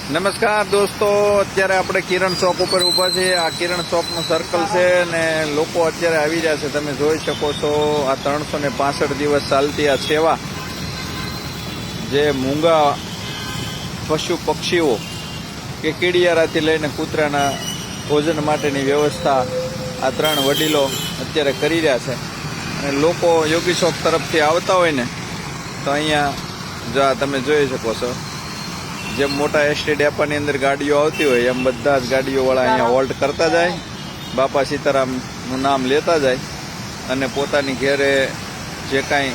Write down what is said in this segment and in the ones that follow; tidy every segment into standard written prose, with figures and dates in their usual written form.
નમસ્કાર દોસ્તો, અત્યારે આપણે કિરણ ચોક ઉપર ઊભા છીએ। આ કિરણ ચોકનું સર્કલ છે ને લોકો અત્યારે આવી રહ્યા છે। તમે જોઈ શકો છો આ 365 દિવસ ચાલતી આ સેવા, જે મૂંગા પશુ પક્ષીઓ કે કીડિયારાથી લઈને કૂતરાના ભોજન માટેની વ્યવસ્થા આ 3 વડીલો અત્યારે કરી રહ્યા છે। અને લોકો યોગી ચોક તરફથી આવતા હોય ને તો અહીંયા જો તમે જોઈ શકો છો, જેમ મોટા એસટી ડેપાની અંદર ગાડીઓ આવતી હોય એમ બધા જ ગાડીઓવાળા અહીંયા હોલ્ટ કરતા જાય, બાપા સીતારામનું નામ લેતા જાય અને પોતાની ઘેરે જે કાંઈ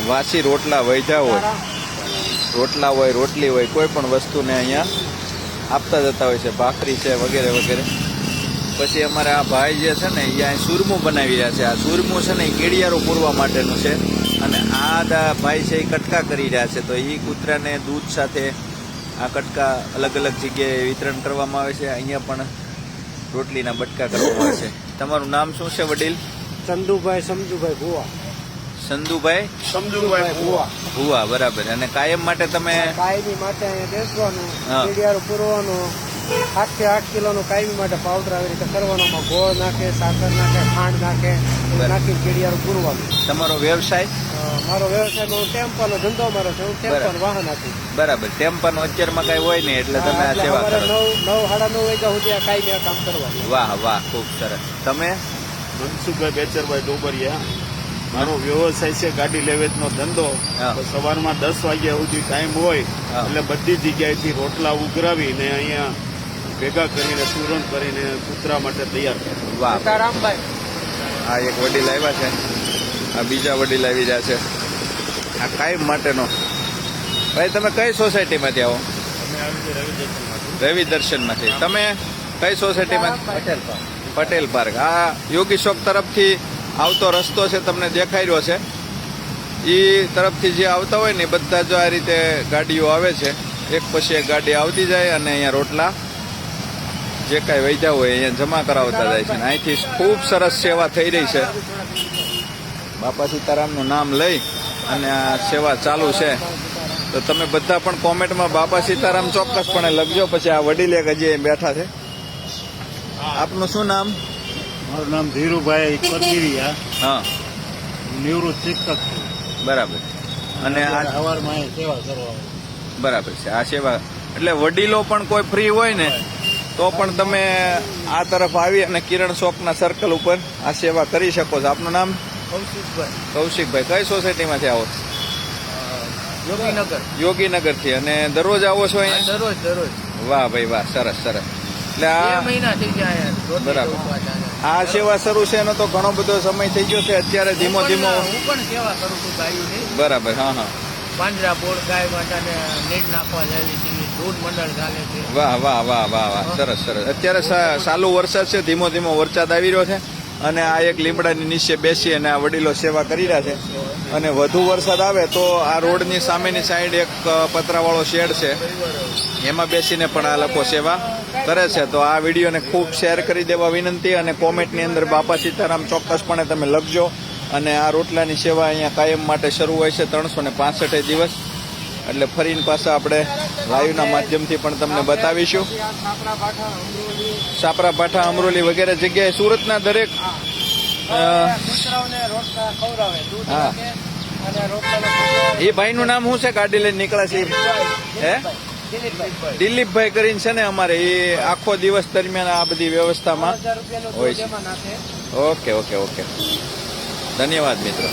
વાસી રોટલા વૈધા હોય, રોટલા હોય, રોટલી હોય, કોઈ પણ વસ્તુને અહીંયા આપતા જતા હોય છે, ભાખરી છે વગેરે વગેરે। પછી અમારે આ ભાઈ જે છે ને એ અહીં સુરમું બનાવી રહ્યા છે। આ સુરમું છે ને એ કીડિયારું પૂરવા માટેનું છે અને આ ભાઈ છે એ કટકા કરી રહ્યા છે। તો એ કૂતરાને દૂધ સાથે આ કટકા અલગ અલગ જગ્યાએ વિતરણ કરવામાં આવે છે। અહીંયા પણ રોટલીના બટકા કરવામાં આવે છે। તમારું નામ શું છે વડીલ? ચંદુભાઈ સમજુભાઈ ભુવા। સંધુભાઈ સમજુભાઈ ભુવા ભુવા, બરાબર। અને કાયમ માટે તમે કાયમી માટે અહીંયા બેસવાનું, હા, કીડિયારું પૂરવાનું, 8 થી 8 કિલોનું કાયમી માટે પાવડર આવી રીતે કરવાનો, ગોળ નાખે, સાકર નાખે, ખાંડ નાખે, નાખી કીડિયારું પૂરવાનું। તમારો વ્યવસાય? મારો વ્યવસાય ટેમ્પાનો ધંધો મારો છે, હું ટેમ્પાનું વાહન આપું। બરાબર, ટેમ્પાનો અત્યારમાં કઈ હોય નહીં એટલે તમે આ સેવા અમારે કરો? 9 સાડા 9 વાગ્યા સુધી આ કાયમી આ કામ કરવાનું। વાહ વાહ, ખૂબ સરસ। તમે? મનસુખભાઈ બેચરભાઈ ડોબરિયા। મારો વ્યવસાય છે ગાડી લેવેચનો ધંધો। હા, તો સવારમાં 10 વાગ્યા સુધી ટાઈમ હોય હા, એટલે બધી જગ્યાએથી રોટલા ઉઘરાવીને અહીંયા ભેગા કરીને સુરણ કરીને કૂતરા માટે તૈયાર કરે। વાહ, સીતારામભાઈ આ એક વડીલ આવ્યા છે, આ બીજા વડીલ આવી રહ્યા છે આ કાયમ માટેનો। ભાઈ તમે કઈ સોસાયટીમાંથી આવો? રવિ દર્શનમાંથી। તમે કઈ સોસાયટીમાં? પટેલ પાર્ક। આ યોગી ચોક તરફથી આવતો રસ્તો છે, તમને દેખાઈ રહ્યો છે, એ તરફથી જે આવતા હોય ને બધા જો આ રીતે ગાડીઓ આવે છે, એક પછી એક ગાડી આવતી જાય અને અહીંયા રોટલા જે કાંઈ વૈધા હોય અહીંયા જમા કરાવતા જાય છે। અહીંથી ખૂબ સરસ સેવા થઈ રહી છે। બાપા સીતારામનું નામ લઈ અને આ સેવા ચાલુ છે। તો તમે બધા પણ કોમેન્ટમાં બાપા સીતારામ ચોક્કસપણે લખજો। પછી આ વડીલ એક હજી અહીં બેઠા છે, આપનું શું નામ? મારું નામ ધીરુભાઈ પરગીરિયા, હા, નિવૃત્ત શિક્ષક છું। બરાબર। અને આ સવારમાં સેવા કરવા બરાબર છે, આ સેવા એટલે વડીલો પણ કોઈ ફ્રી હોય ને તો પણ તમે આ તરફ આવી અને કિરણ ચોકના સર્કલ ઉપર આ સેવા કરી શકો છો। આપનું નામ? કૌશિકભાઈ। કઈ સોસાયટીમાંથી આવો? યોગીનગરથી। અને દરરોજ આવો છો અહીંયા? દરરોજ વાહ ભાઈ વાહ, સરસ સરસ। એટલે આ મહિના થઈ ગયા બરાબર, આ સેવા શરૂ છે એનો તો ઘણો બધો સમય થઈ ગયો છે, અત્યારે ધીમો ધીમો? હું પણ સેવા કરું છું ગાયોની। બરાબર, હા હા, પાંજરા બોર્ડ ગાય માતાને નીર નાખવા લાવી છે, દૂધ મંડળ ચાલે છે। વાહ વાહ વાહ વાહ વાહ, સરસ સરસ। અત્યારે ચાલુ વરસાદ છે, ધીમો ધીમો વરસાદ આવી રહ્યો છે અને આ એક લીમડાની નીચે બેસી અને આ વડીલો સેવા કરી રહ્યા છે। અને વધુ વરસાદ આવે તો આ રોડની સામેની સાઈડ એક પતરાવાળો શેડ છે, એમાં બેસીને પણ આ લોકો સેવા કરે છે। તો આ વિડીયોને ખૂબ શેર કરી દેવા વિનંતી અને કોમેન્ટની અંદર બાપા સીતારામ ચોક્કસપણે તમે લખજો। અને આ રોટલાની સેવા અહીંયા કાયમ માટે શરૂ હોય છે 365 દિવસ। એટલે ફરીને પાછા આપણે લાઈવના માધ્યમથી પણ તમને બતાવીશું। સાપરા ભાઠા, અમરોલી વગેરે જગ્યાએ સુરતના દરેક હા, એ ભાઈનું નામ શું છે? ગાડી લઈને નીકળે છે હે? દિલીપભાઈ કરીને છે ને અમારે, એ આખો દિવસ દરમિયાન આ બધી વ્યવસ્થામાં હોય છે। ઓકે ઓકે ઓકે, ધન્યવાદ મિત્રો।